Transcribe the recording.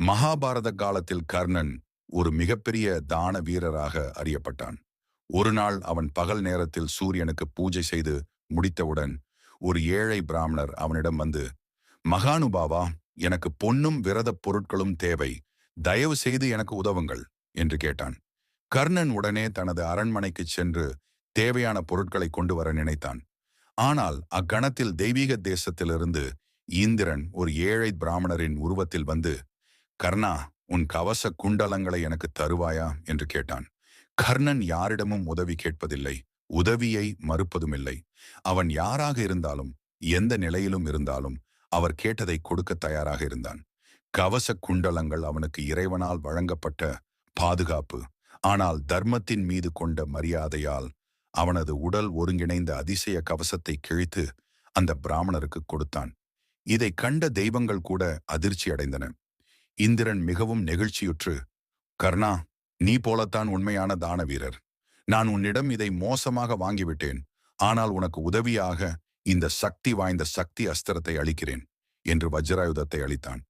மகாபாரத காலத்தில் கர்ணன் ஒரு மிகப்பெரிய தான வீரராக அறியப்பட்டான். ஒரு நாள் அவன் பகல் நேரத்தில் சூரியனுக்கு பூஜை செய்து முடித்தவுடன் ஒரு ஏழை பிராமணர் அவனிடம் வந்து, மகானுபாவா, எனக்கு பொன்னும் விரதப் பொருட்களும் தேவை, தயவு செய்து எனக்கு உதவுங்கள் என்று கேட்டான். கர்ணன் உடனே தனது அரண்மனைக்கு சென்று தேவையான பொருட்களை கொண்டு வர நினைத்தான். ஆனால் அக்கணத்தில் தெய்வீக தேசத்திலிருந்து இந்திரன் ஒரு ஏழை பிராமணரின் உருவத்தில் வந்து, கர்ணா, உன் கவச குண்டலங்களை எனக்கு தருவாயா என்று கேட்டான். கர்ணன் யாரிடமும் உதவி கேட்பதில்லை, உதவியை மறுப்பதுமில்லை. அவன் யாராக இருந்தாலும், எந்த நிலையிலும் இருந்தாலும் அவர் கேட்டதை கொடுக்க தயாராக இருந்தான். கவச குண்டலங்கள் அவனுக்கு இறைவனால் வழங்கப்பட்ட பாதுகாப்பு. ஆனால் தர்மத்தின் மீது கொண்ட மரியாதையால் அவனது உடல் ஒருங்கிணைந்த அதிசய கவசத்தை கிழித்து அந்த பிராமணருக்கு கொடுத்தான். இதை கண்ட தெய்வங்கள் கூட அதிர்ச்சி அடைந்தன. இந்திரன் மிகவும் நெகிழ்ச்சியுற்று, கர்ணா, நீ போலத்தான் உண்மையான தான வீரர். நான் உன்னிடம் இதை மோசமாக வாங்கிவிட்டேன். ஆனால் உனக்கு உதவியாக இந்த சக்தி வாய்ந்த சக்தி அஸ்திரத்தை அளிக்கிறேன் என்று வஜ்ராயுதத்தை அளித்தான்.